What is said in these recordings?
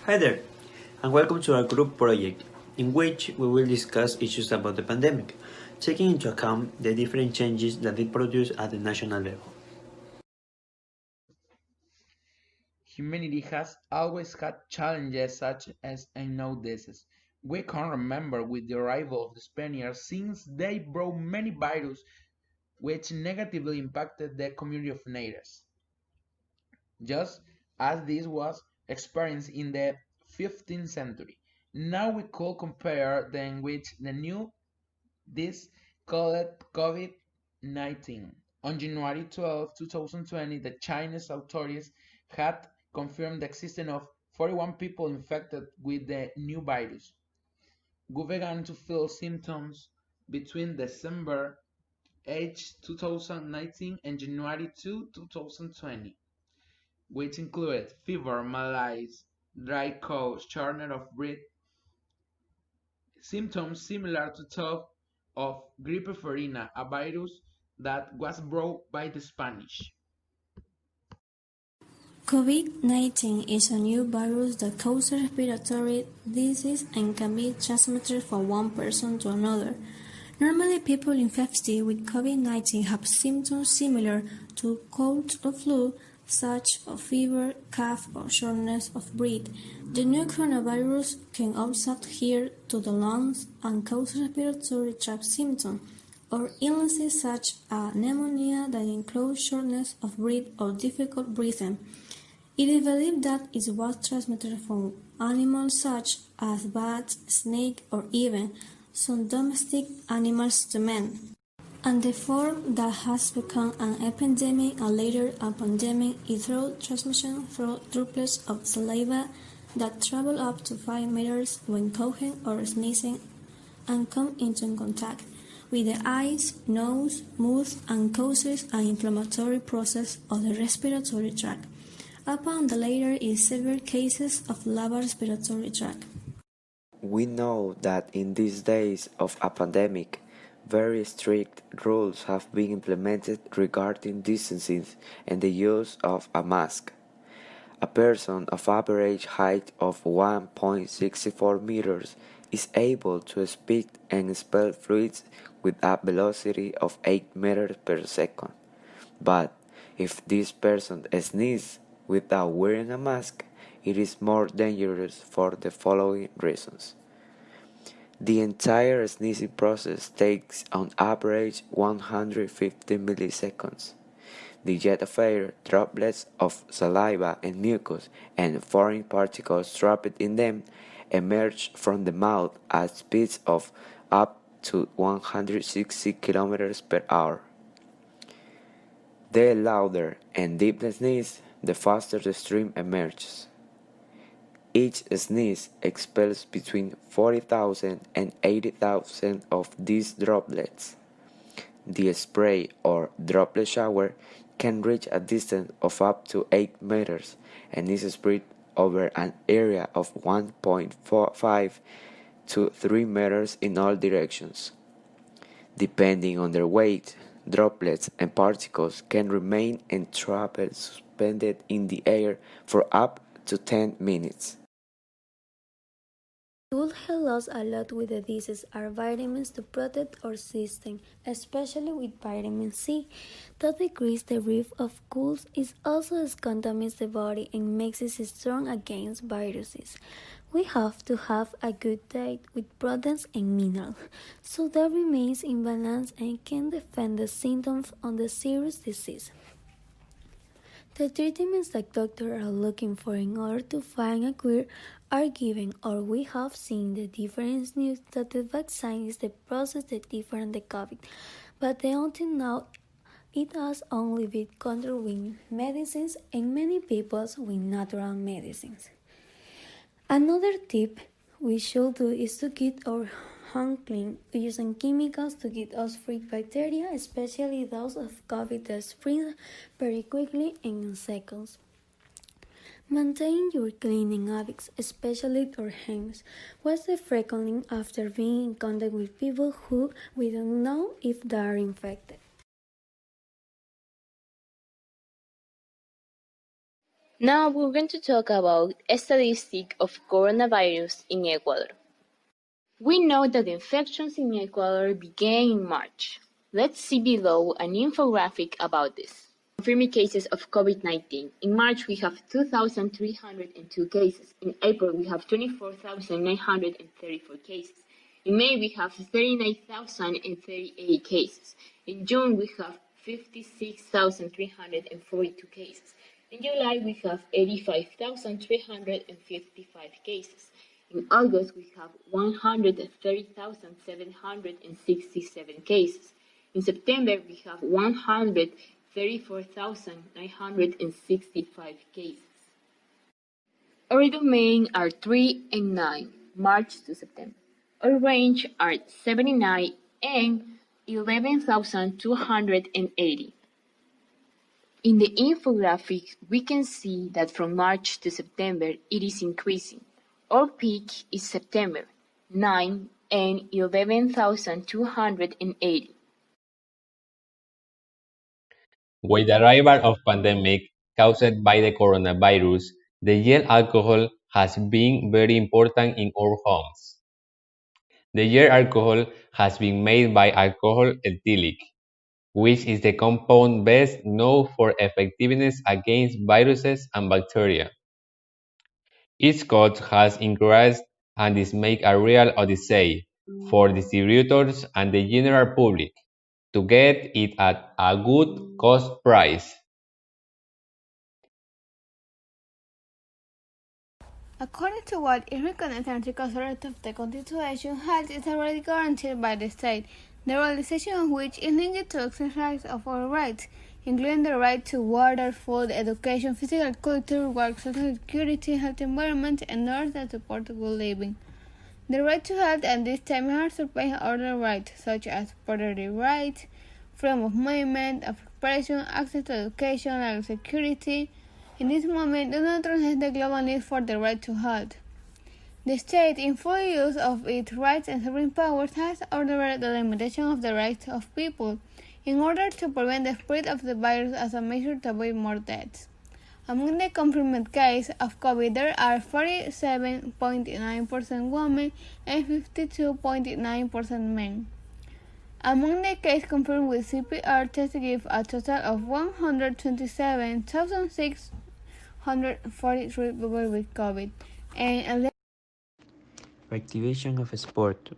Hi there, and welcome to our group project, in which we will discuss issues about the pandemic, taking into account the different changes that it produced at the national level. Humanity has always had challenges such as unknown diseases. We can remember with the arrival of the Spaniards since they brought many viruses which negatively impacted the community of natives, just as this was experienced in the 15th century. Now we could compare them with the new this called COVID-19. On January 12, 2020, the Chinese authorities had confirmed the existence of 41 people infected with the new virus, who began to feel symptoms between December 8, 2019 and January 2, 2020, which included fever, malaise, dry cough, shortness of breath, symptoms similar to those of gripe farina, a virus that was brought by the Spanish. COVID-19 is a new virus that causes respiratory disease and can be transmitted from one person to another. Normally, people infected with COVID-19 have symptoms similar to cold or flu, such as fever, cough, or shortness of breath. The new coronavirus can also adhere to the lungs and cause respiratory tract symptoms or illnesses such as pneumonia that include shortness of breath or difficult breathing. It is believed that it was transmitted from animals such as bats, snakes, or even some domestic animals to men. And the form that has become an epidemic and later a pandemic is through transmission through droplets of saliva that travel up to 5 meters when coughing or sneezing and come into contact with the eyes, nose, mouth, and causes an inflammatory process of the respiratory tract. Upon the latter is severe cases of lower respiratory tract. We know that in these days of a pandemic, very strict rules have been implemented regarding distancing and the use of a mask. A person of average height of 1.64 meters is able to spit and expel fluids with a velocity of 8 meters per second. But if this person sneezes without wearing a mask, it is more dangerous for the following reasons. The entire sneezing process takes on average 150 milliseconds. The jet of air, droplets of saliva and mucus, and foreign particles trapped in them emerge from the mouth at speeds of up to 160 kilometers per hour. The louder and deep the sneeze, the faster the stream emerges. Each sneeze expels between 40,000 and 80,000 of these droplets. The spray or droplet shower can reach a distance of up to 8 meters and is spread over an area of 1.45 to 3 meters in all directions. Depending on their weight, droplets and particles can remain entrapped suspended in the air for up to 10 minutes. Would help us a lot with the disease are vitamins to protect our system, especially with vitamin C, that decreases the risk of colds. It also contaminates the body and makes it strong against viruses. We have to have a good diet with proteins and minerals, so that remains in balance and can defend the symptoms of the serious disease. The treatments that doctors are looking for in order to find a cure are given, or we have seen the difference news that the vaccine is the process that different the COVID, but until now it has only been controlled with medicines and many people with natural medicines. Another tip we should do is to keep our home clean using chemicals to get us free bacteria, especially those of COVID that spread very quickly and in seconds. Maintain your cleaning habits, especially our hands. Wash them frequently after being in contact with people who we don't know if they are infected. Now we're going to talk about a statistic of coronavirus in Ecuador. We know that the infections in Ecuador began in March. Let's see below an infographic about this. Confirmed cases of COVID-19. In March, we have 2,302 cases. In April, we have 24,934 cases. In May, we have 39,038 cases. In June, we have 56,342 cases. In July, we have 85,355 cases. In August, we have 130,767 cases. In September, we have 134,965 cases. Our domain are 3 and 9, March to September. Our range are 79 and 11,280. In the infographic, we can see that from March to September, it is increasing. Our peak is September, 9 and 11,280. With the arrival of pandemic caused by the coronavirus, the gel alcohol has been very important in our homes. The gel alcohol has been made by alcohol ethylic, which is the compound best known for effectiveness against viruses and bacteria. Its cost has increased and is make a real odyssey for distributors and the general public to get it at a good cost price. According to what is recognized in Article 30 of the Constitution, health is already guaranteed by the state, the realization of which is linked to exercise of all rights, including the right to water, food, education, physical culture, work, social security, health, environment, and others that support good living. The right to health at this time has surpassed other rights, such as property rights, freedom of movement, of expression, access to education, legal security. In this moment, do not transcend the global need for the right to health. The state, in full use of its rights and sovereign powers, has ordered the limitation of the rights of people in order to prevent the spread of the virus as a measure to avoid more deaths. Among the confirmed cases of COVID, there are 47.9% women and 52.9% men. Among the cases confirmed with CPR tests give a total of 127,643 people with COVID and Reactivation of sport.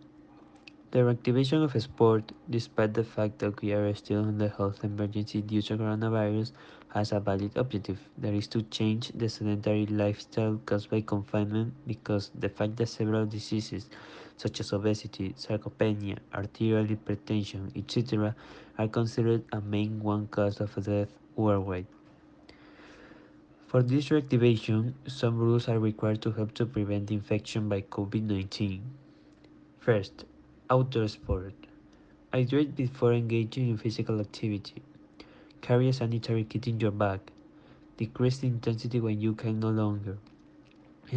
The reactivation of sport, despite the fact that we are still in the health emergency due to coronavirus, has a valid objective, that is to change the sedentary lifestyle caused by confinement, because the fact that several diseases such as obesity, sarcopenia, arterial hypertension, etc. are considered a main one cause of death worldwide. For this reactivation, some rules are required to help to prevent infection by COVID-19. First, outdoor sport. Hydrate before engaging in physical activity. Carry a sanitary kit in your bag. Decrease the intensity when you can no longer.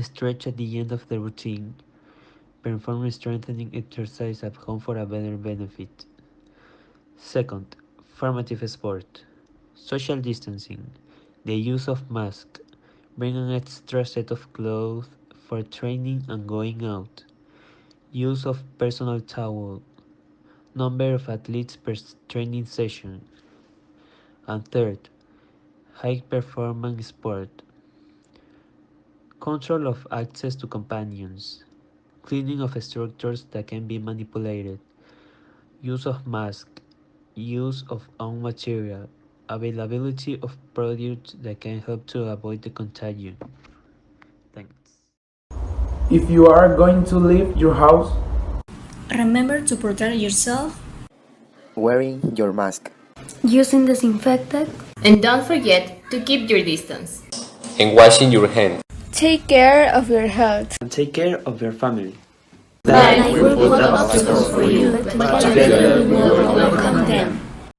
Stretch at the end of the routine. Perform strengthening exercise at home for a better benefit. Second, formative sport. Social distancing. The use of mask. Bring an extra set of clothes for training and going out. Use of personal towel. Number of athletes per training session. And third, high performance sport. Control of access to companions. Cleaning of structures that can be manipulated. Use of mask. Use of own material. Availability of products that can help to avoid the contagion. Thanks. If you are going to leave your house, remember to protect yourself, Wearing your mask. Using disinfectant. And don't forget to keep your distance. And washing your hands. take care of your health. And take care of your family. life will put obstacles for you, but together we will overcome them.